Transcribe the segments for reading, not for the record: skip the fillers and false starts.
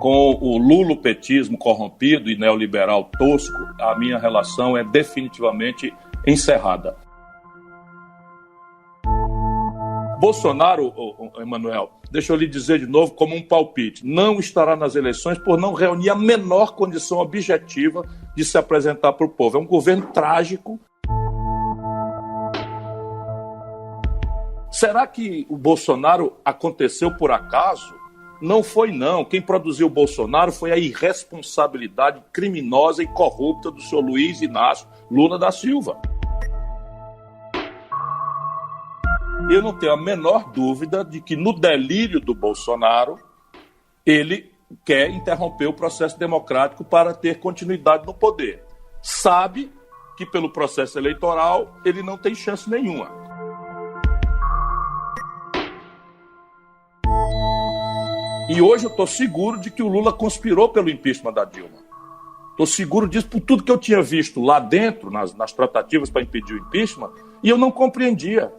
com o lulopetismo corrompido e neoliberal tosco, a minha relação é definitivamente encerrada. Bolsonaro, Emanuel, deixa eu lhe dizer de novo como um palpite, não estará nas eleições por não reunir a menor condição objetiva de se apresentar para o povo. É um governo trágico. Será que o Bolsonaro aconteceu por acaso? Não foi, não. Quem produziu o Bolsonaro foi a irresponsabilidade criminosa e corrupta do senhor Luiz Inácio Lula da Silva. Eu não tenho a menor dúvida de que, no delírio do Bolsonaro, ele quer interromper o processo democrático para ter continuidade no poder. Sabe que, pelo processo eleitoral, ele não tem chance nenhuma. E hoje eu estou seguro de que o Lula conspirou pelo impeachment da Dilma. Estou seguro disso por tudo que eu tinha visto lá dentro, nas tratativas para impedir o impeachment, e eu não compreendia.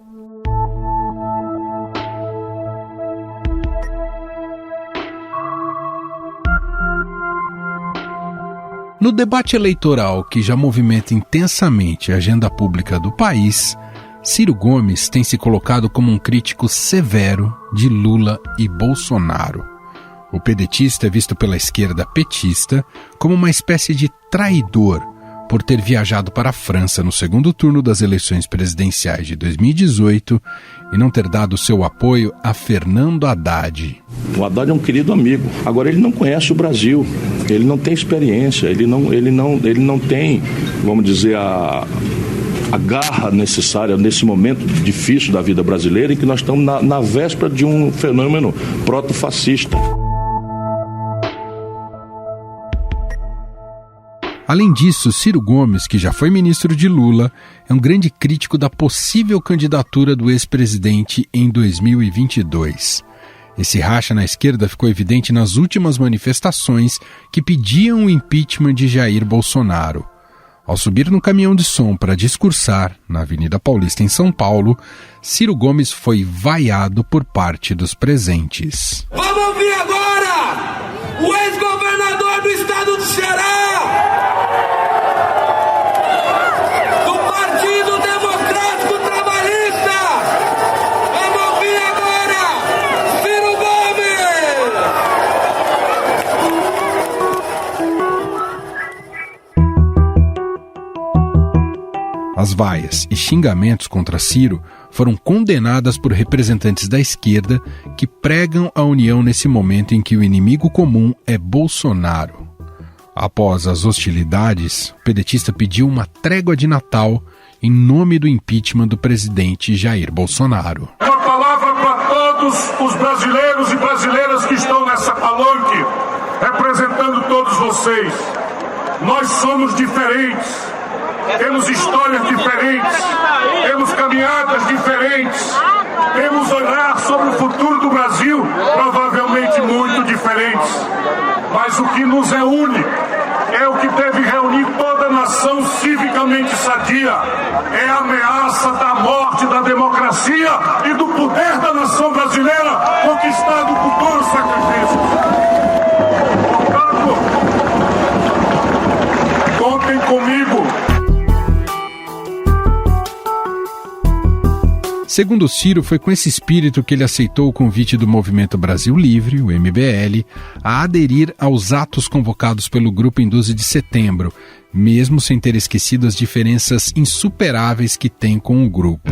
No debate eleitoral que já movimenta intensamente a agenda pública do país, Ciro Gomes tem se colocado como um crítico severo de Lula e Bolsonaro. O pedetista é visto pela esquerda petista como uma espécie de traidor por ter viajado para a França no segundo turno das eleições presidenciais de 2018 e não ter dado seu apoio a Fernando Haddad. O Haddad é um querido amigo. Agora, ele não conhece o Brasil, ele não tem experiência, ele não tem, vamos dizer, a garra necessária nesse momento difícil da vida brasileira em que nós estamos na véspera de um fenômeno proto-fascista. Além disso, Ciro Gomes, que já foi ministro de Lula, é um grande crítico da possível candidatura do ex-presidente em 2022. Esse racha na esquerda ficou evidente nas últimas manifestações que pediam o impeachment de Jair Bolsonaro. Ao subir no caminhão de som para discursar na Avenida Paulista, em São Paulo, Ciro Gomes foi vaiado por parte dos presentes. Vamos ouvir agora o ex-governador do estado do Ceará, do Partido Democrático Trabalhista. Vamos ouvir agora Ciro Gomes. As vaias e xingamentos contra Ciro foram condenadas por representantes da esquerda que pregam a união nesse momento em que o inimigo comum é Bolsonaro. Após as hostilidades, o pedetista pediu uma trégua de Natal em nome do impeachment do presidente Jair Bolsonaro. Uma palavra para todos os brasileiros e brasileiras que estão nessa palanque, representando todos vocês. Nós somos diferentes. Temos histórias diferentes, temos caminhadas diferentes, temos olhar sobre o futuro do Brasil provavelmente muito diferentes. Mas o que nos reúne é o que deve reunir toda a nação civicamente sadia. É a ameaça da morte da democracia e do poder da nação brasileira conquistado por duros sacrifícios. Portanto, contem comigo. Segundo Ciro, foi com esse espírito que ele aceitou o convite do Movimento Brasil Livre, o MBL, a aderir aos atos convocados pelo grupo em 12 de setembro, mesmo sem ter esquecido as diferenças insuperáveis que tem com o grupo.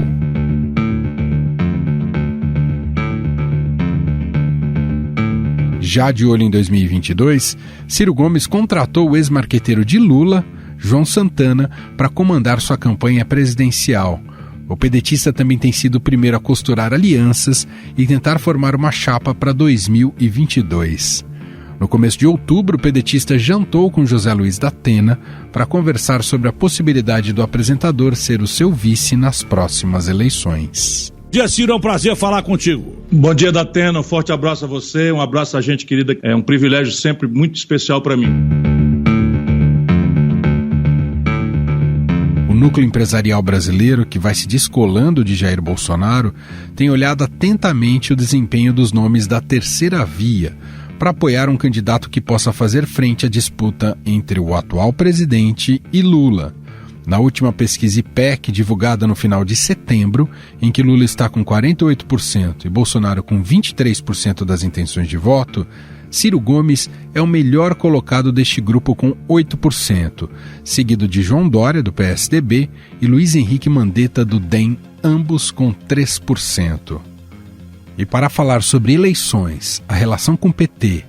Já de olho em 2022, Ciro Gomes contratou o ex-marqueteiro de Lula, João Santana, para comandar sua campanha presidencial. O pedetista também tem sido o primeiro a costurar alianças e tentar formar uma chapa para 2022. No começo de outubro, o pedetista jantou com José Luiz da Atena para conversar sobre a possibilidade do apresentador ser o seu vice nas próximas eleições. Bom dia, Ciro, é um prazer falar contigo. Bom dia, da Atena, um forte abraço a você, um abraço a gente querida, é um privilégio sempre muito especial para mim. O núcleo empresarial brasileiro, que vai se descolando de Jair Bolsonaro, tem olhado atentamente o desempenho dos nomes da terceira via para apoiar um candidato que possa fazer frente à disputa entre o atual presidente e Lula. Na última pesquisa IPEC, divulgada no final de setembro, em que Lula está com 48% e Bolsonaro com 23% das intenções de voto, Ciro Gomes é o melhor colocado deste grupo com 8%, seguido de João Dória, do PSDB, e Luiz Henrique Mandetta, do DEM, ambos com 3%. E para falar sobre eleições, a relação com o PT,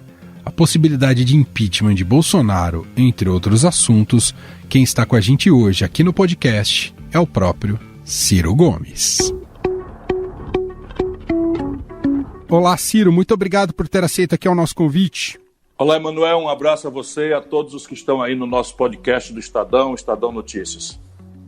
a possibilidade de impeachment de Bolsonaro, entre outros assuntos, quem está com a gente hoje aqui no podcast é o próprio Ciro Gomes. Olá, Ciro, muito obrigado por ter aceito aqui o nosso convite. Olá, Emanuel, um abraço a você e a todos os que estão aí no nosso podcast do Estadão Notícias.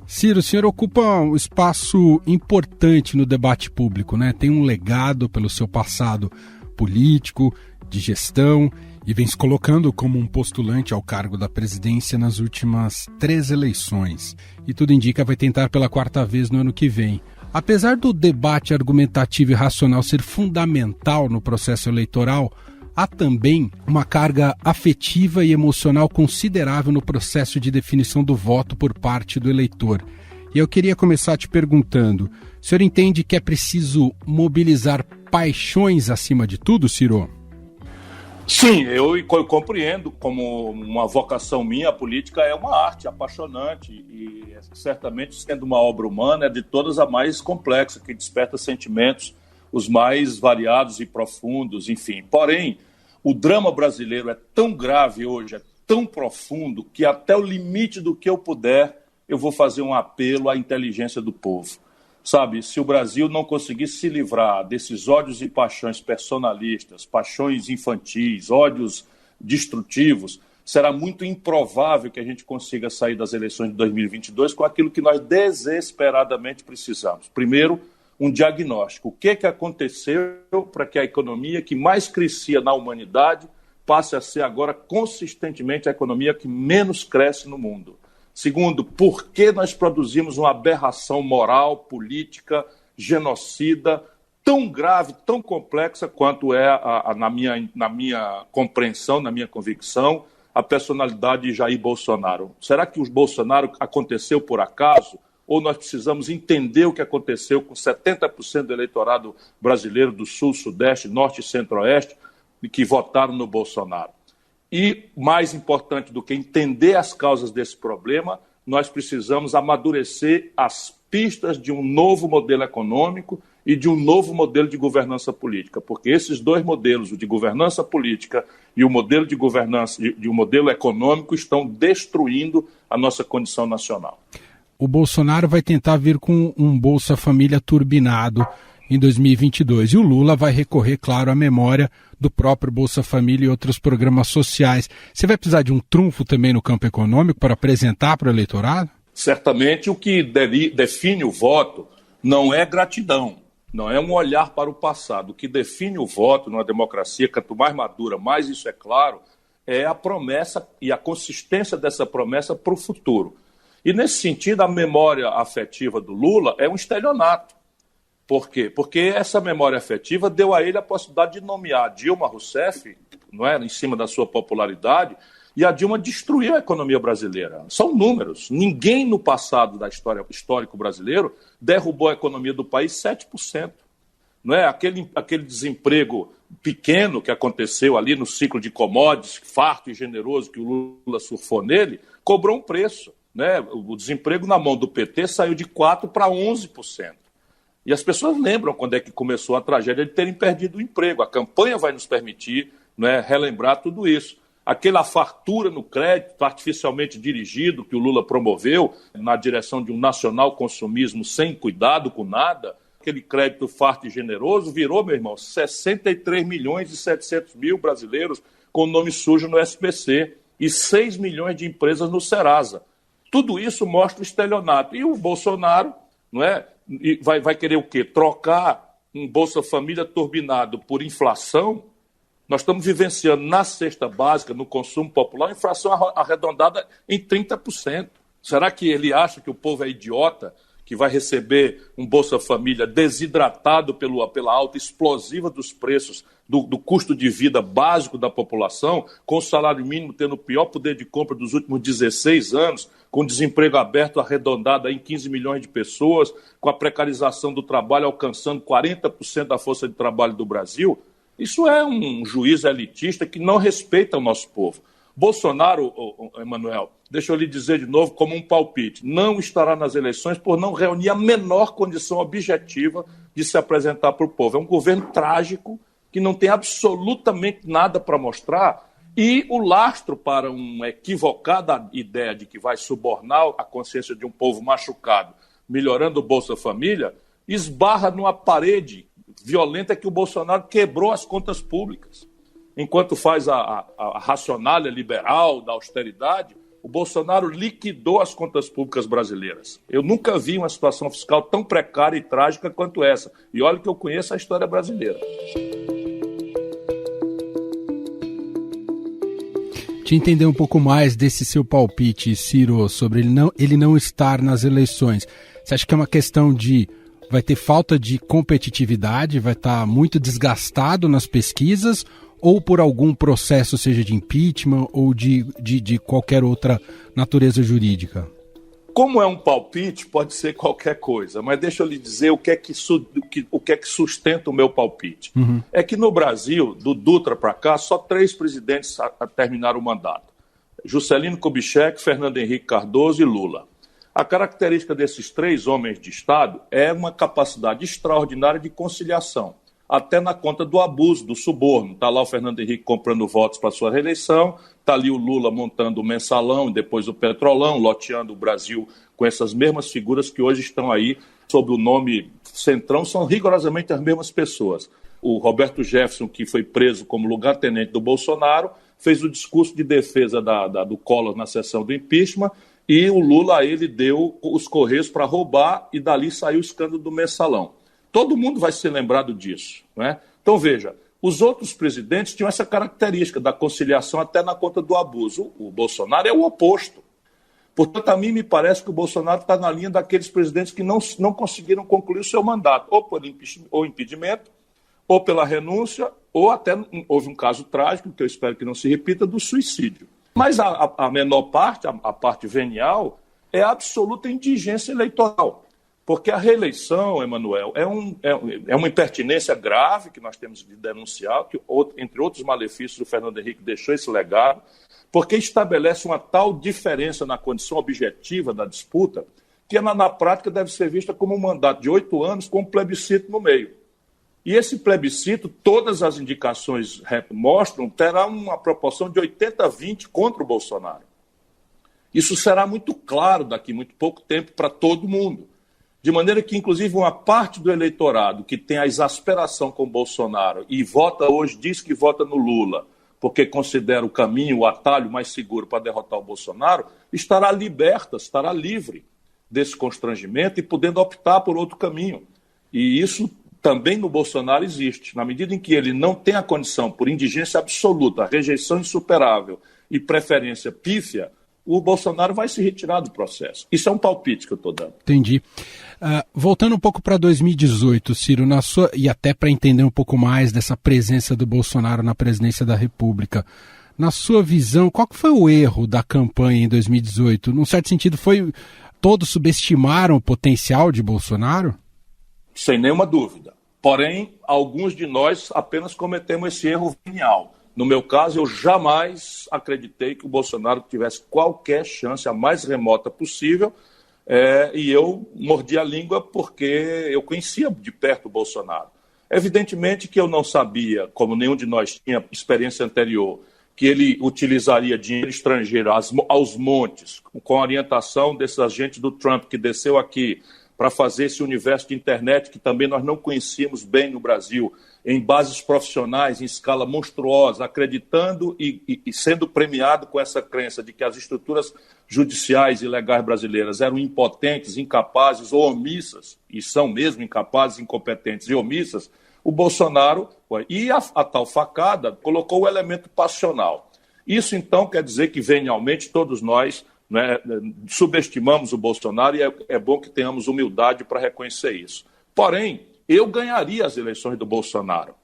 Ciro, o senhor ocupa um espaço importante no debate público, né? Tem um legado pelo seu passado político, de gestão, e vem se colocando como um postulante ao cargo da presidência nas últimas 3 eleições. E tudo indica vai tentar pela 4ª vez no ano que vem. Apesar do debate argumentativo e racional ser fundamental no processo eleitoral, há também uma carga afetiva e emocional considerável no processo de definição do voto por parte do eleitor. E eu queria começar te perguntando, o senhor entende que é preciso mobilizar paixões acima de tudo, Ciro? Sim, eu compreendo como uma vocação minha, a política é uma arte apaixonante e certamente sendo uma obra humana é de todas a mais complexa, que desperta sentimentos os mais variados e profundos, enfim. Porém, o drama brasileiro é tão grave hoje, é tão profundo, que até o limite do que eu puder, eu vou fazer um apelo à inteligência do povo. Sabe, se o Brasil não conseguir se livrar desses ódios e paixões personalistas, paixões infantis, ódios destrutivos, será muito improvável que a gente consiga sair das eleições de 2022 com aquilo que nós desesperadamente precisamos. Primeiro, um diagnóstico. O que aconteceu para que a economia que mais crescia na humanidade passe a ser agora consistentemente a economia que menos cresce no mundo? Segundo, por que nós produzimos uma aberração moral, política, genocida, tão grave, tão complexa quanto é, na minha compreensão, na minha convicção, a personalidade de Jair Bolsonaro? Será que o Bolsonaro aconteceu por acaso? Ou nós precisamos entender o que aconteceu com 70% do eleitorado brasileiro do Sul, Sudeste, Norte e Centro-Oeste que votaram no Bolsonaro? E, mais importante do que entender as causas desse problema, nós precisamos amadurecer as pistas de um novo modelo econômico e de um novo modelo de governança política, porque esses 2 modelos, o de governança política e o modelo de governança, de um modelo econômico, estão destruindo a nossa condição nacional. O Bolsonaro vai tentar vir com um Bolsa Família turbinado em 2022. E o Lula vai recorrer, claro, à memória do próprio Bolsa Família e outros programas sociais. Você vai precisar de um trunfo também no campo econômico para apresentar para o eleitorado? Certamente o que define o voto não é gratidão, não é um olhar para o passado. O que define o voto numa democracia, quanto mais madura, mais isso é claro, é a promessa e a consistência dessa promessa para o futuro. E nesse sentido, a memória afetiva do Lula é um estelionato. Por quê? Porque essa memória afetiva deu a ele a possibilidade de nomear Dilma Rousseff, não é, em cima da sua popularidade, e a Dilma destruiu a economia brasileira. São números. Ninguém no passado da história histórico brasileiro derrubou a economia do país 7%. Não é? Aquele desemprego pequeno que aconteceu ali no ciclo de commodities, farto e generoso que o Lula surfou nele, cobrou um preço. Né? O desemprego na mão do PT saiu de 4% para 11%. E as pessoas lembram quando é que começou a tragédia de terem perdido o emprego. A campanha vai nos permitir, né, relembrar tudo isso. Aquela fartura no crédito artificialmente dirigido que o Lula promoveu na direção de um nacional consumismo sem cuidado com nada, aquele crédito farto e generoso virou, meu irmão, 63 milhões e 700 mil brasileiros com nome sujo no SPC e 6 milhões de empresas no Serasa. Tudo isso mostra o estelionato. E o Bolsonaro, não é? E vai querer o quê? Trocar um Bolsa Família turbinado por inflação? Nós estamos vivenciando na cesta básica, no consumo popular, inflação arredondada em 30%. Será que ele acha que o povo é idiota, que vai receber um Bolsa Família desidratado pela alta explosiva dos preços do custo de vida básico da população, com o salário mínimo tendo o pior poder de compra dos últimos 16 anos, com desemprego aberto arredondado em 15 milhões de pessoas, com a precarização do trabalho alcançando 40% da força de trabalho do Brasil, isso é um juízo elitista que não respeita o nosso povo. Bolsonaro, Emanuel, deixa eu lhe dizer de novo como um palpite, não estará nas eleições por não reunir a menor condição objetiva de se apresentar para o povo. É um governo trágico, que não tem absolutamente nada para mostrar, e o lastro para uma equivocada ideia de que vai subornar a consciência de um povo machucado, melhorando o Bolsa Família, esbarra numa parede violenta que o Bolsonaro quebrou as contas públicas. Enquanto faz a racionalha liberal da austeridade, o Bolsonaro liquidou as contas públicas brasileiras. Eu nunca vi uma situação fiscal tão precária e trágica quanto essa. E olha que eu conheço a história brasileira. Te entender um pouco mais desse seu palpite, Ciro, sobre ele não estar nas eleições. Você acha que é uma questão de vai ter falta de competitividade, vai estar muito desgastado nas pesquisas, ou por algum processo, seja de impeachment ou de qualquer outra natureza jurídica? Como é um palpite, pode ser qualquer coisa, mas deixa eu lhe dizer o que é que sustenta o meu palpite. É que no Brasil, do Dutra para cá, só 3 presidentes terminaram o mandato. Juscelino Kubitschek, Fernando Henrique Cardoso e Lula. A característica desses 3 homens de Estado é uma capacidade extraordinária de conciliação, até na conta do abuso, do suborno. Está lá o Fernando Henrique comprando votos para sua reeleição, está ali o Lula montando o mensalão, depois o petrolão, loteando o Brasil com essas mesmas figuras que hoje estão aí sob o nome Centrão, são rigorosamente as mesmas pessoas. O Roberto Jefferson, que foi preso como lugar-tenente do Bolsonaro, fez o discurso de defesa do Collor na sessão do impeachment, e o Lula, ele deu os correios para roubar, e dali saiu o escândalo do mensalão. Todo mundo vai ser lembrado disso, né? Então, veja, os outros presidentes tinham essa característica da conciliação até na conta do abuso. O Bolsonaro é o oposto. Portanto, a mim me parece que o Bolsonaro está na linha daqueles presidentes que não conseguiram concluir o seu mandato, ou por impedimento, ou pela renúncia, ou até houve um caso trágico, que eu espero que não se repita, do suicídio. Mas a menor parte, a parte venial, é a absoluta indigência eleitoral. Porque a reeleição, Emanuel, é uma impertinência grave que nós temos de denunciar, que, entre outros malefícios, o Fernando Henrique deixou esse legado, porque estabelece uma tal diferença na condição objetiva da disputa, que na prática deve ser vista como um mandato de 8 anos com um plebiscito no meio. E esse plebiscito, todas as indicações mostram, terá uma proporção de 80-20 contra o Bolsonaro. Isso será muito claro daqui a muito pouco tempo para todo mundo. De maneira que, inclusive, uma parte do eleitorado que tem a exasperação com o Bolsonaro e vota hoje, diz que vota no Lula, porque considera o caminho, o atalho mais seguro para derrotar o Bolsonaro, estará liberta, estará livre desse constrangimento e podendo optar por outro caminho. E isso também no Bolsonaro existe. Na medida em que ele não tem a condição, por indigência absoluta, rejeição insuperável e preferência pífia, o Bolsonaro vai se retirar do processo. Isso é um palpite que eu estou dando. Entendi. Voltando um pouco para 2018, Ciro, e até para entender um pouco mais dessa presença do Bolsonaro na presidência da República, na sua visão, qual que foi o erro da campanha em 2018? Num certo sentido, todos subestimaram o potencial de Bolsonaro? Sem nenhuma dúvida. Porém, alguns de nós apenas cometemos esse erro venial. No meu caso, eu jamais acreditei que o Bolsonaro tivesse qualquer chance, a mais remota possível, e eu mordi a língua porque eu conhecia de perto o Bolsonaro. Evidentemente que eu não sabia, como nenhum de nós tinha experiência anterior, que ele utilizaria dinheiro estrangeiro aos montes, com a orientação desses agentes do Trump que desceu aqui para fazer esse universo de internet que também nós não conhecíamos bem no Brasil, em bases profissionais, em escala monstruosa, acreditando e sendo premiado com essa crença de que as estruturas judiciais e legais brasileiras eram impotentes, incapazes ou omissas, e são mesmo incapazes, incompetentes e omissas, o Bolsonaro, e a tal facada, colocou o elemento passional. Isso, então, quer dizer que, venialmente, todos nós né? Subestimamos o Bolsonaro e é bom que tenhamos humildade para reconhecer isso. Porém, eu ganharia as eleições do Bolsonaro.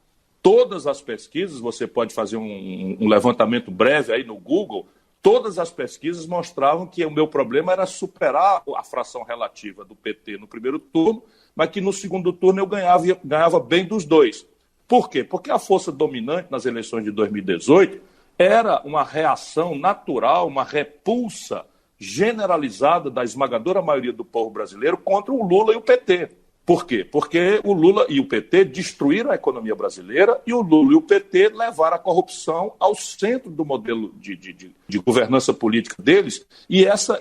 Todas as pesquisas, você pode fazer um levantamento breve aí no Google, todas as pesquisas mostravam que o meu problema era superar a fração relativa do PT no primeiro turno, mas que no segundo turno eu ganhava bem dos dois. Por quê? Porque a força dominante nas eleições de 2018 era uma reação natural, uma repulsa generalizada da esmagadora maioria do povo brasileiro contra o Lula e o PT. Por quê? Porque o Lula e o PT destruíram a economia brasileira e o Lula e o PT levaram a corrupção ao centro do modelo de governança política deles. E essa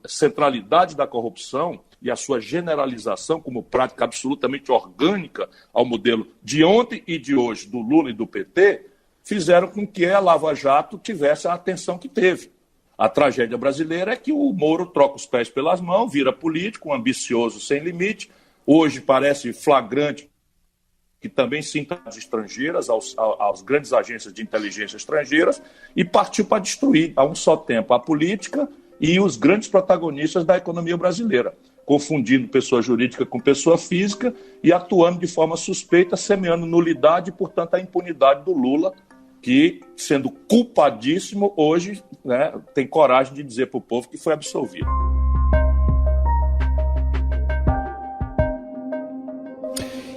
centralidade da corrupção e a sua generalização como prática absolutamente orgânica ao modelo de ontem e de hoje do Lula e do PT fizeram com que a Lava Jato tivesse a atenção que teve. A tragédia brasileira é que o Moro troca os pés pelas mãos, vira político, um ambicioso sem limite. Hoje parece flagrante que também se às estrangeiras, aos grandes agências de inteligência estrangeiras, e partiu para destruir a um só tempo a política e os grandes protagonistas da economia brasileira, confundindo pessoa jurídica com pessoa física e atuando de forma suspeita, semeando nulidade e, portanto, a impunidade do Lula, que, sendo culpadíssimo, hoje, né, tem coragem de dizer para o povo que foi absolvido.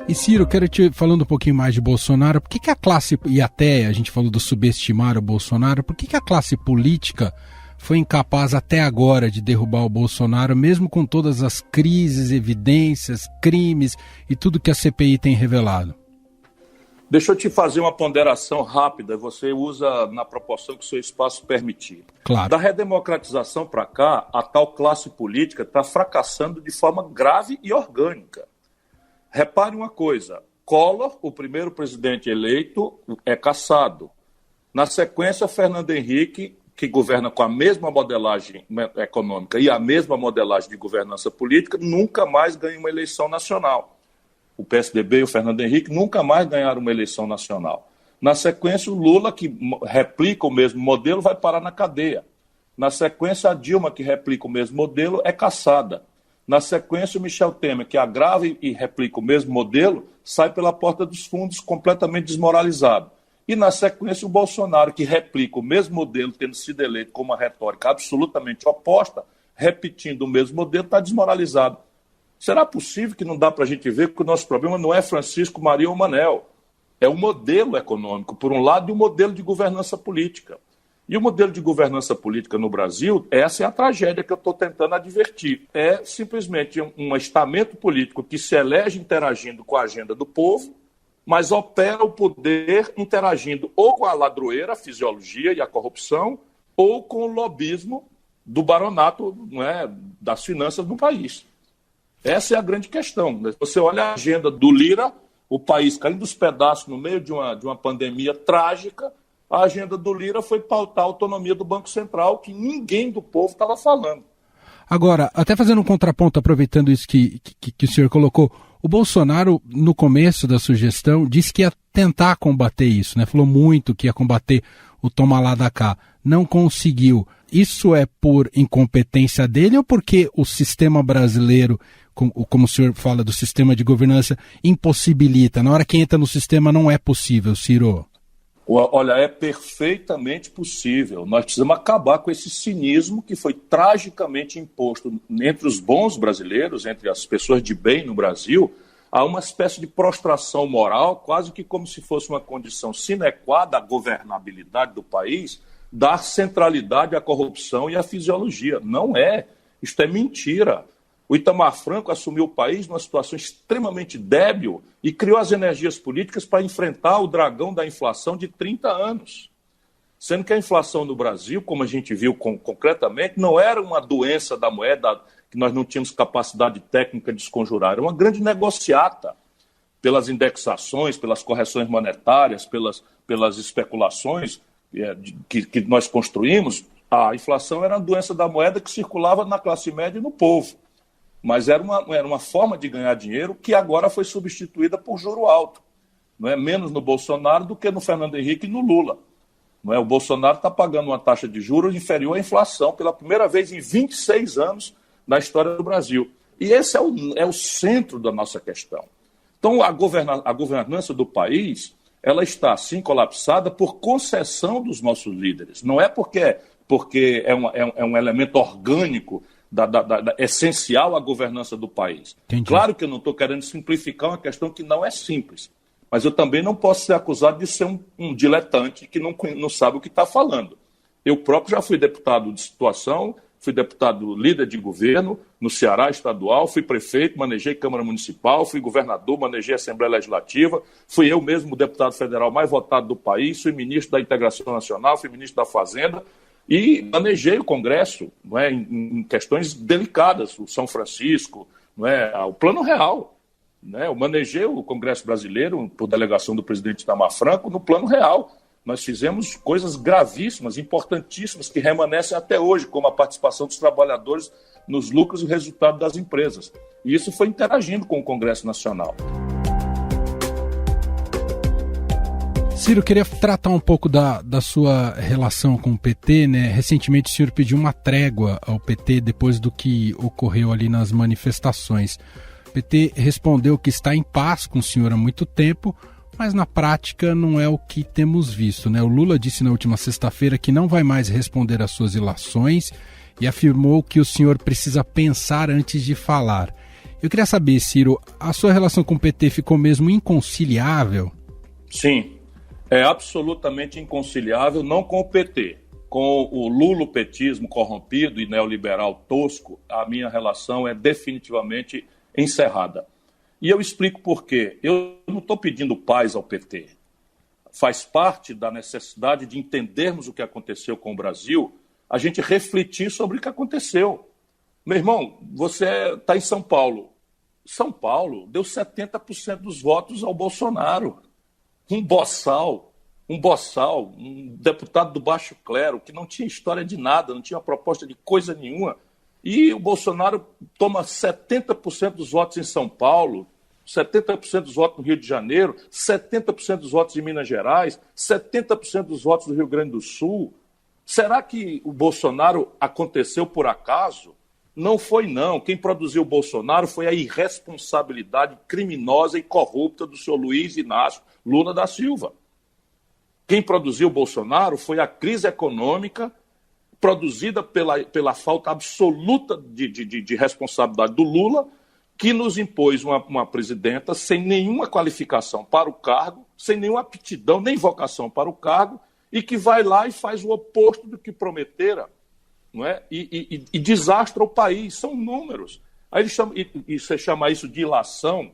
E Ciro, quero te falando um pouquinho mais de Bolsonaro, por que a classe, e até a gente falou do subestimar o Bolsonaro, por que a classe política foi incapaz até agora de derrubar o Bolsonaro, mesmo com todas as crises, evidências, crimes e tudo que a CPI tem revelado? Deixa eu te fazer uma ponderação rápida, você usa na proporção que o seu espaço permitir. Claro. Da redemocratização para cá, a tal classe política está fracassando de forma grave e orgânica. Repare uma coisa, Collor, o primeiro presidente eleito, é cassado. Na sequência, Fernando Henrique, que governa com a mesma modelagem econômica e a mesma modelagem de governança política, nunca mais ganha uma eleição nacional. O PSDB e o Fernando Henrique nunca mais ganharam uma eleição nacional. Na sequência, o Lula, que replica o mesmo modelo, vai parar na cadeia. Na sequência, a Dilma, que replica o mesmo modelo, é cassada. Na sequência, o Michel Temer, que agrava e replica o mesmo modelo, sai pela porta dos fundos completamente desmoralizado. E na sequência, o Bolsonaro, que replica o mesmo modelo, tendo sido eleito com uma retórica absolutamente oposta, repetindo o mesmo modelo, está desmoralizado. Será possível que não dá para a gente ver que o nosso problema não é Francisco Maria ou Manel? É o modelo econômico, por um lado, e o modelo de governança política. E o modelo de governança política no Brasil, essa é a tragédia que eu estou tentando advertir. É simplesmente um estamento político que se elege interagindo com a agenda do povo, mas opera o poder interagindo ou com a ladroeira, a fisiologia e a corrupção, ou com o lobismo do baronato, não é, das finanças do país. Essa é a grande questão. Você olha a agenda do Lira, o país caindo dos pedaços no meio de uma pandemia trágica, a agenda do Lira foi pautar a autonomia do Banco Central, que ninguém do povo estava falando. Agora, até fazendo um contraponto, aproveitando isso que o senhor colocou, o Bolsonaro, no começo da sua gestão, disse que ia tentar combater isso, né? Falou muito que ia combater o toma lá da cá. Não conseguiu. Isso é por incompetência dele ou porque o sistema brasileiro, como o senhor fala do sistema de governança, impossibilita? Na hora que entra no sistema não é possível, Ciro? Olha, é perfeitamente possível. Nós precisamos acabar com esse cinismo que foi tragicamente imposto entre os bons brasileiros, entre as pessoas de bem no Brasil, a uma espécie de prostração moral, quase que como se fosse uma condição sine qua da governabilidade do país, dar centralidade à corrupção e à fisiologia. Não é. Isto é mentira. O Itamar Franco assumiu o país numa situação extremamente débil e criou as energias políticas para enfrentar o dragão da inflação de 30 anos. Sendo que a inflação no Brasil, como a gente viu concretamente, não era uma doença da moeda que nós não tínhamos capacidade técnica de desconjurar, era uma grande negociata pelas indexações, pelas correções monetárias, pelas especulações que nós construímos. A inflação era uma doença da moeda que circulava na classe média e no povo. Mas era uma forma de ganhar dinheiro que agora foi substituída por juro alto. Não é? Menos no Bolsonaro do que no Fernando Henrique e no Lula. Não é? O Bolsonaro está pagando uma taxa de juros inferior à inflação pela primeira vez em 26 anos na história do Brasil. E esse é o centro da nossa questão. Então, a governança do país, ela está, sim, colapsada por concessão dos nossos líderes. Não é porque é um elemento orgânico essencial à governança do país. Entendi. Claro que eu não estou querendo simplificar uma questão que não é simples, mas eu também não posso ser acusado de ser um diletante que não sabe o que está falando. Eu próprio já fui deputado de situação, fui deputado líder de governo no Ceará estadual, fui prefeito, manejei Câmara Municipal, fui governador, manejei Assembleia Legislativa, fui eu mesmo o deputado federal mais votado do país, fui ministro da Integração Nacional, fui ministro da Fazenda e manejei o Congresso, não é, em questões delicadas, o São Francisco, não é, o Plano Real. Né? Eu manejei o Congresso Brasileiro, por delegação do presidente Itamar Franco, no Plano Real. Nós fizemos coisas gravíssimas, importantíssimas, que remanescem até hoje, como a participação dos trabalhadores nos lucros e resultados das empresas. E isso foi interagindo com o Congresso Nacional. Ciro, eu queria tratar um pouco da sua relação com o PT, né? Recentemente o senhor pediu uma trégua ao PT depois do que ocorreu ali nas manifestações. O PT respondeu que está em paz com o senhor há muito tempo, mas na prática não é o que temos visto, né? O Lula disse na última sexta-feira que não vai mais responder às suas ilações e afirmou que o senhor precisa pensar antes de falar. Eu queria saber, Ciro, a sua relação com o PT ficou mesmo inconciliável? Sim, é absolutamente inconciliável, não com o PT. Com o lulopetismo corrompido e neoliberal tosco, a minha relação é definitivamente encerrada. E eu explico por quê. Eu não estou pedindo paz ao PT. Faz parte da necessidade de entendermos o que aconteceu com o Brasil, a gente refletir sobre o que aconteceu. Meu irmão, você está em São Paulo. São Paulo deu 70% dos votos ao Bolsonaro. Um boçal, um deputado do baixo clero, que não tinha história de nada, não tinha proposta de coisa nenhuma. E o Bolsonaro toma 70% dos votos em São Paulo, 70% dos votos no Rio de Janeiro, 70% dos votos em Minas Gerais, 70% dos votos do Rio Grande do Sul. Será que o Bolsonaro aconteceu por acaso? Não foi, não. Quem produziu o Bolsonaro foi a irresponsabilidade criminosa e corrupta do senhor Luiz Inácio Lula da Silva. Quem produziu o Bolsonaro foi a crise econômica produzida pela falta absoluta de responsabilidade do Lula, que nos impôs uma presidenta sem nenhuma qualificação para o cargo, sem nenhuma aptidão nem vocação para o cargo, e que vai lá e faz o oposto do que prometera, não é? E desastra o país. São números. Aí você chama isso de ilação.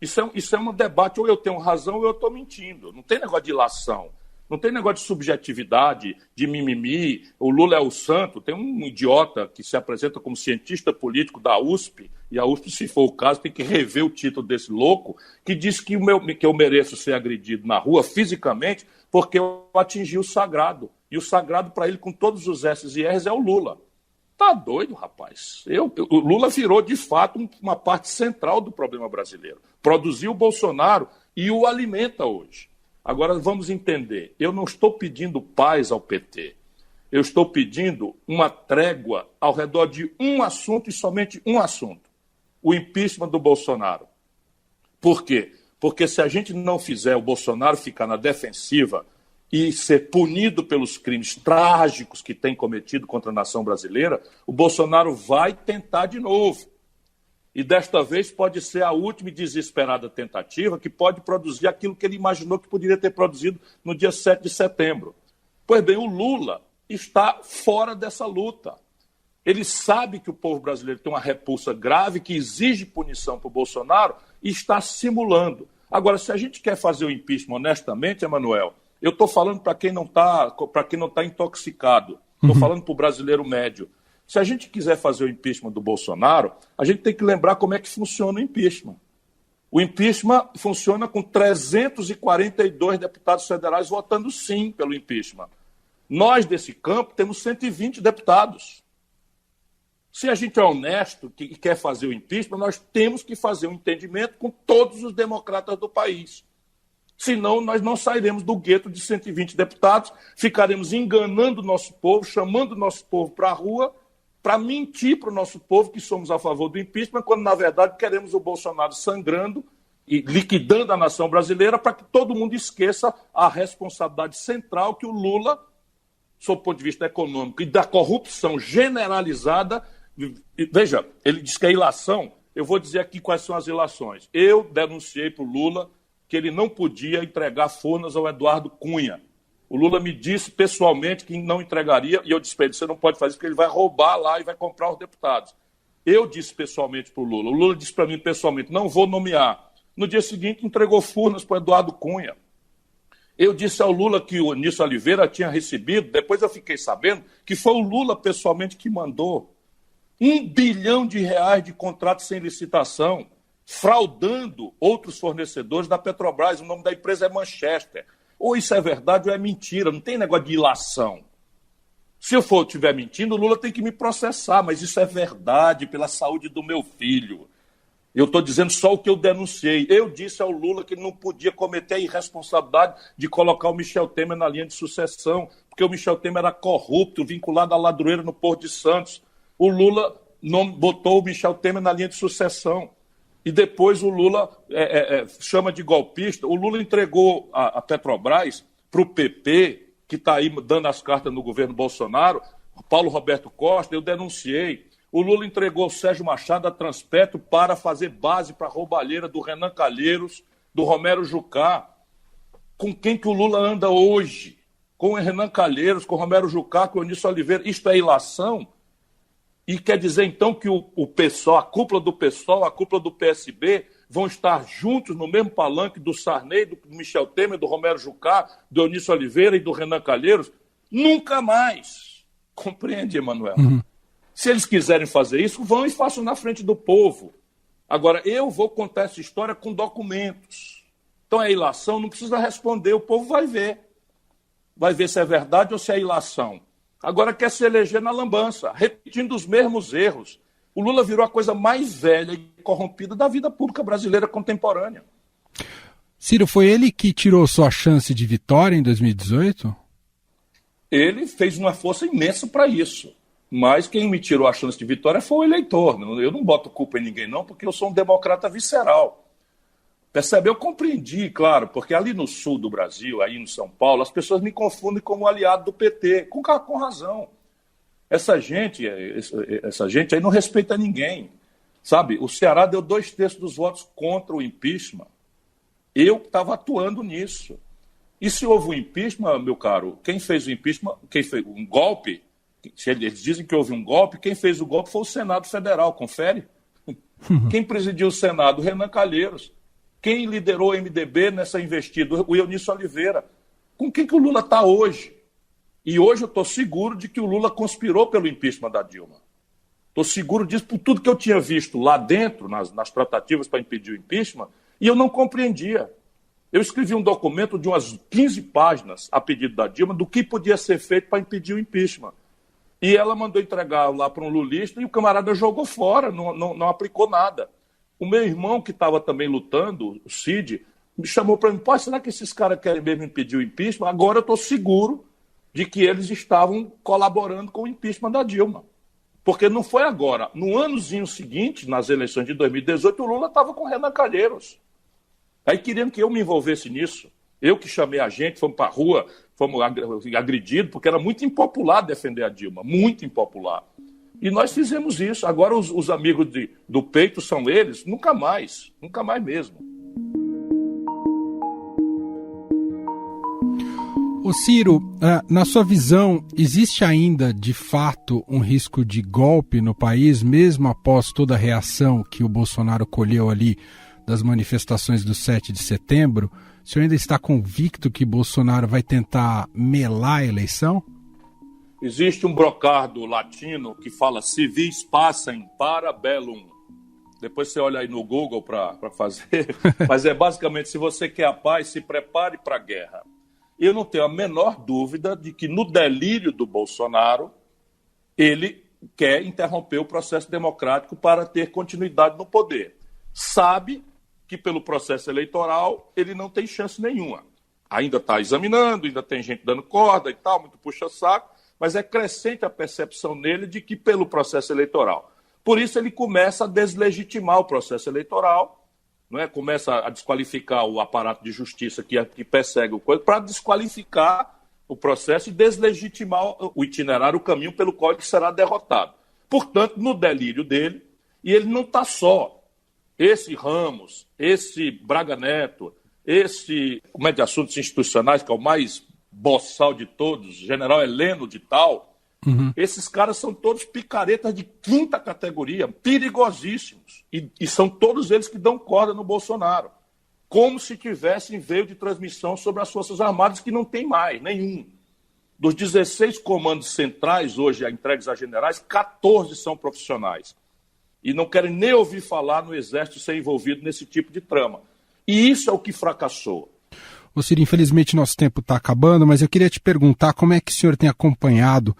Isso é um debate, ou eu tenho razão ou eu estou mentindo. Não tem negócio de ilação. Não tem negócio de subjetividade, de mimimi. O Lula é o santo. Tem um idiota que se apresenta como cientista político da USP, e a USP, se for o caso, tem que rever o título desse louco, que diz que eu mereço ser agredido na rua fisicamente porque eu atingi o sagrado. E o sagrado para ele, com todos os S's e R's, é o Lula. Tá doido, rapaz. O Lula virou, de fato, uma parte central do problema brasileiro. Produziu o Bolsonaro e o alimenta hoje. Agora, vamos entender. Eu não estou pedindo paz ao PT. Eu estou pedindo uma trégua ao redor de um assunto e somente um assunto. O impeachment do Bolsonaro. Por quê? Porque se a gente não fizer o Bolsonaro ficar na defensiva e ser punido pelos crimes trágicos que tem cometido contra a nação brasileira, o Bolsonaro vai tentar de novo. E desta vez pode ser a última e desesperada tentativa que pode produzir aquilo que ele imaginou que poderia ter produzido no dia 7 de setembro. Pois bem, o Lula está fora dessa luta. Ele sabe que o povo brasileiro tem uma repulsa grave que exige punição para o Bolsonaro e está simulando. Agora, se a gente quer fazer o impeachment honestamente, Emanuel, eu estou falando para quem não está intoxicado, estou falando para o brasileiro médio. Se a gente quiser fazer o impeachment do Bolsonaro, a gente tem que lembrar como é que funciona o impeachment. O impeachment funciona com 342 deputados federais votando sim pelo impeachment. Nós, desse campo, temos 120 deputados. Se a gente é honesto e quer fazer o impeachment, nós temos que fazer um entendimento com todos os democratas do país. Senão, nós não sairemos do gueto de 120 deputados, ficaremos enganando o nosso povo, chamando o nosso povo para a rua, para mentir para o nosso povo que somos a favor do impeachment, quando, na verdade, queremos o Bolsonaro sangrando e liquidando a nação brasileira para que todo mundo esqueça a responsabilidade central que o Lula, sob o ponto de vista econômico e da corrupção generalizada, veja, ele diz que a ilação, eu vou dizer aqui quais são as ilações. Eu denunciei para o Lula que ele não podia entregar Furnas ao Eduardo Cunha. O Lula me disse pessoalmente que não entregaria, e eu disse para ele, você não pode fazer isso, porque ele vai roubar lá e vai comprar os deputados. Eu disse pessoalmente para o Lula disse para mim pessoalmente, não vou nomear. No dia seguinte, entregou Furnas para o Eduardo Cunha. Eu disse ao Lula que o Eunício Oliveira tinha recebido, depois eu fiquei sabendo que foi o Lula pessoalmente que mandou R$1 bilhão de contratos sem licitação, fraudando outros fornecedores da Petrobras. O nome da empresa é Manchester. Ou isso é verdade ou é mentira, não tem negócio de ilação. Se eu estiver mentindo, o Lula tem que me processar, mas isso é verdade pela saúde do meu filho. Eu estou dizendo só o que eu denunciei. Eu disse ao Lula que ele não podia cometer a irresponsabilidade de colocar o Michel Temer na linha de sucessão, porque o Michel Temer era corrupto, vinculado à ladroeira no Porto de Santos. O Lula não botou o Michel Temer na linha de sucessão. E depois o Lula chama de golpista. O Lula entregou a Petrobras para o PP, que está aí dando as cartas no governo Bolsonaro, Paulo Roberto Costa, eu denunciei. O Lula entregou o Sérgio Machado a Transpetro para fazer base para a roubalheira do Renan Calheiros, do Romero Jucá. Com quem que o Lula anda hoje? Com o Renan Calheiros, com o Romero Jucá, com o Eunício Oliveira. Isto é ilação? E quer dizer, então, que o PSOL, a cúpula do PSOL, a cúpula do PSB, vão estar juntos no mesmo palanque do Sarney, do Michel Temer, do Romero Jucá, do Eunício Oliveira e do Renan Calheiros? Nunca mais. Compreende, Emanuel? Uhum. Se eles quiserem fazer isso, vão e façam na frente do povo. Agora, eu vou contar essa história com documentos. Então, é ilação, não precisa responder, o povo vai ver. Vai ver se é verdade ou se é ilação. Agora quer se eleger na lambança, repetindo os mesmos erros. O Lula virou a coisa mais velha e corrompida da vida pública brasileira contemporânea. Ciro, foi ele que tirou sua chance de vitória em 2018? Ele fez uma força imensa para isso. Mas quem me tirou a chance de vitória foi o eleitor. Eu não boto culpa em ninguém, não, porque eu sou um democrata visceral. Percebe? Eu compreendi, claro, porque ali no sul do Brasil, aí no São Paulo, as pessoas me confundem como aliado do PT, com razão. Essa gente aí não respeita ninguém, sabe? O Ceará deu 2/3 dos votos contra o impeachment. Eu estava atuando nisso. E se houve um impeachment, meu caro, quem fez o impeachment, quem fez um golpe, se eles dizem que houve um golpe, quem fez o golpe foi o Senado Federal, confere? Quem presidiu o Senado? O Renan Calheiros. Quem liderou o MDB nessa investida? O Eunício Oliveira. Com quem que o Lula está hoje? E hoje eu estou seguro de que o Lula conspirou pelo impeachment da Dilma. Estou seguro disso por tudo que eu tinha visto lá dentro, nas tratativas para impedir o impeachment, e eu não compreendia. Eu escrevi um documento de umas 15 páginas a pedido da Dilma do que podia ser feito para impedir o impeachment. E ela mandou entregar lá para um lulista e o camarada jogou fora, não aplicou nada. O meu irmão, que estava também lutando, o Cid, me chamou para mim, pô, será que esses caras querem mesmo impedir o impeachment? Agora eu estou seguro de que eles estavam colaborando com o impeachment da Dilma. Porque não foi agora. No anozinho seguinte, nas eleições de 2018, o Lula estava com o Renan Calheiros. Aí queriam que eu me envolvesse nisso. Eu que chamei a gente, fomos para a rua, fomos agredidos, porque era muito impopular defender a Dilma, muito impopular. E nós fizemos isso. Agora os amigos do peito são eles? Nunca mais mesmo. Ô Ciro, na sua visão, existe ainda, de fato, um risco de golpe no país, mesmo após toda a reação que o Bolsonaro colheu ali das manifestações do 7 de setembro? O senhor ainda está convicto que Bolsonaro vai tentar melar a eleição? Existe um brocardo latino que fala civis passem para bellum. Depois você olha aí no Google para fazer. Mas é basicamente, se você quer a paz, se prepare para a guerra. Eu não tenho a menor dúvida de que no delírio do Bolsonaro, ele quer interromper o processo democrático para ter continuidade no poder. Sabe que pelo processo eleitoral ele não tem chance nenhuma. Ainda está examinando, ainda tem gente dando corda e tal, muito puxa-saco, mas é crescente a percepção nele de que pelo processo eleitoral. Por isso ele começa a deslegitimar o processo eleitoral, não é? Começa a desqualificar o aparato de justiça que persegue o coisa, para desqualificar o processo e deslegitimar o itinerário, o caminho pelo qual ele será derrotado. Portanto, no delírio dele, e ele não está só. Esse Ramos, esse Braga Neto, esse Comando de Assuntos Institucionais, que é o mais boçal de todos, general Heleno de tal, esses caras são todos picaretas de quinta categoria, perigosíssimos. E são todos eles que dão corda no Bolsonaro. Como se tivessem veio de transmissão sobre as Forças Armadas, que não tem mais, nenhum. Dos 16 comandos centrais, hoje entregues a generais, 14 são profissionais. E não querem nem ouvir falar no Exército ser envolvido nesse tipo de trama. E isso é o que fracassou. Ô Ciro, infelizmente nosso tempo está acabando, mas eu queria te perguntar como é que o senhor tem acompanhado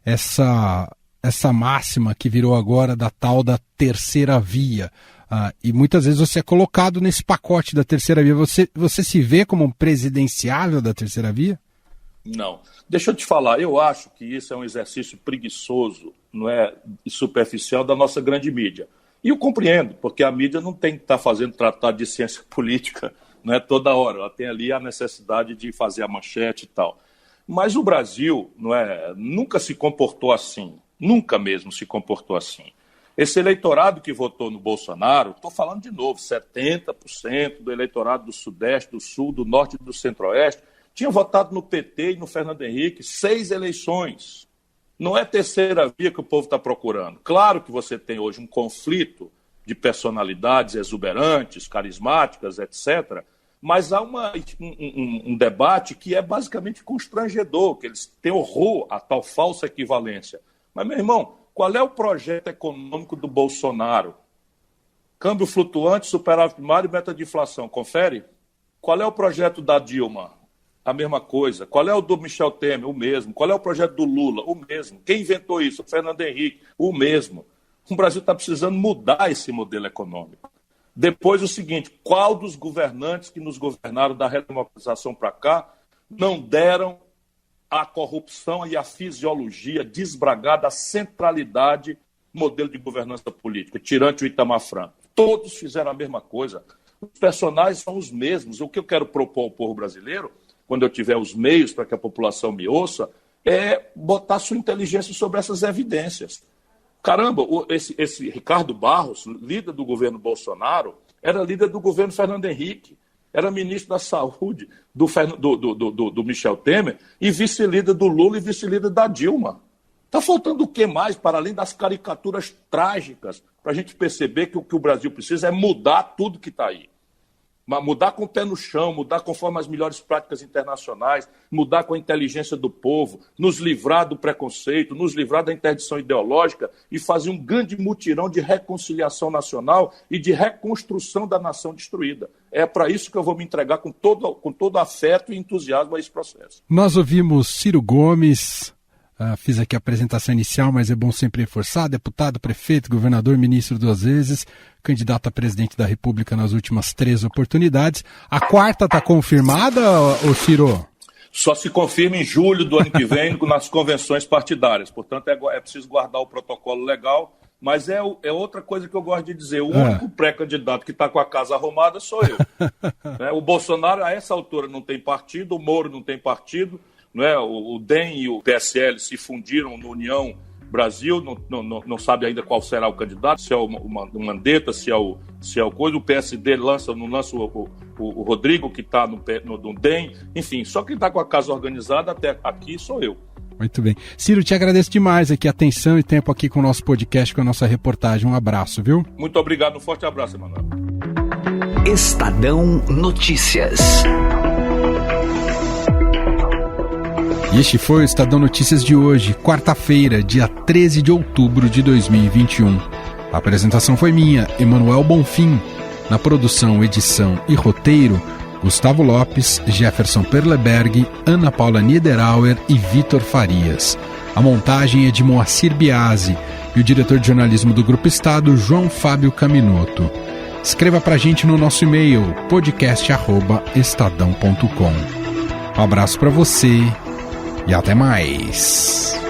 essa máxima que virou agora da tal da terceira via. E muitas vezes você é colocado nesse pacote da terceira via. Você se vê como um presidenciável da terceira via? Não. Deixa eu te falar, eu acho que isso é um exercício preguiçoso, não é, e superficial da nossa grande mídia. E eu compreendo, porque a mídia não tem que estar fazendo tratado de ciência política, não é, toda hora. Ela tem ali a necessidade de fazer a manchete e tal. Mas o Brasil, não é, nunca se comportou assim, nunca mesmo se comportou assim. Esse eleitorado que votou no Bolsonaro, estou falando de novo, 70% do eleitorado do Sudeste, do Sul, do Norte e do Centro-Oeste, tinha votado no PT e no Fernando Henrique 6 eleições. Não é terceira via que o povo está procurando. Claro que você tem hoje um conflito de personalidades exuberantes, carismáticas, etc., mas há um debate que é basicamente constrangedor, que eles têm horror a tal falsa equivalência. Mas, meu irmão, qual é o projeto econômico do Bolsonaro? Câmbio flutuante, superávit primário e meta de inflação. Confere? Qual é o projeto da Dilma? A mesma coisa. Qual é o do Michel Temer? O mesmo. Qual é o projeto do Lula? O mesmo. Quem inventou isso? O Fernando Henrique. O mesmo. O Brasil está precisando mudar esse modelo econômico. Depois o seguinte, qual dos governantes que nos governaram da redemocratização para cá não deram a corrupção e a fisiologia desbragada, a centralidade do modelo de governança política, tirante o Itamar Franco? Todos fizeram a mesma coisa. Os personagens são os mesmos. O que eu quero propor ao povo brasileiro, quando eu tiver os meios para que a população me ouça, é botar sua inteligência sobre essas evidências. Caramba, esse Ricardo Barros, líder do governo Bolsonaro, era líder do governo Fernando Henrique, era ministro da Saúde do Michel Temer e vice-líder do Lula e vice-líder da Dilma. Está faltando o que mais, para além das caricaturas trágicas, para a gente perceber que o que o Brasil precisa é mudar tudo que está aí. Mudar com o pé no chão, mudar conforme as melhores práticas internacionais, mudar com a inteligência do povo, nos livrar do preconceito, nos livrar da interdição ideológica e fazer um grande mutirão de reconciliação nacional e de reconstrução da nação destruída. É para isso que eu vou me entregar com todo afeto e entusiasmo a esse processo. Nós ouvimos Ciro Gomes. Fiz aqui a apresentação inicial, mas é bom sempre reforçar: deputado, prefeito, governador, ministro 2 vezes, candidato a presidente da República nas últimas 3 oportunidades. A quarta está confirmada, ô Ciro? Só se confirma em julho do ano que vem nas convenções partidárias. Portanto, é preciso guardar o protocolo legal. Mas é outra coisa que eu gosto de dizer. O único pré-candidato que está com a casa arrumada sou eu. O Bolsonaro, a essa altura, não tem partido, o Moro não tem partido. Não é? O DEM e o PSL se fundiram no União Brasil, não sabe ainda qual será o candidato, se é o Mandetta, se é o coisa. O PSD não lança o Rodrigo, que está no DEM. Enfim, só quem está com a casa organizada até aqui sou eu. Muito bem. Ciro, te agradeço demais aqui a atenção e tempo aqui com o nosso podcast, com a nossa reportagem. Um abraço, viu? Muito obrigado, um forte abraço, Emanuel. Estadão Notícias. E este foi o Estadão Notícias de hoje, quarta-feira, dia 13 de outubro de 2021. A apresentação foi minha, Emanuel Bonfim. Na produção, edição e roteiro, Gustavo Lopes, Jefferson Perleberg, Ana Paula Niederauer e Vitor Farias. A montagem é de Moacir Biasi e o diretor de jornalismo do Grupo Estado, João Fábio Caminoto. Escreva pra gente no nosso e-mail podcast@estadão.com. Um abraço pra você e até mais.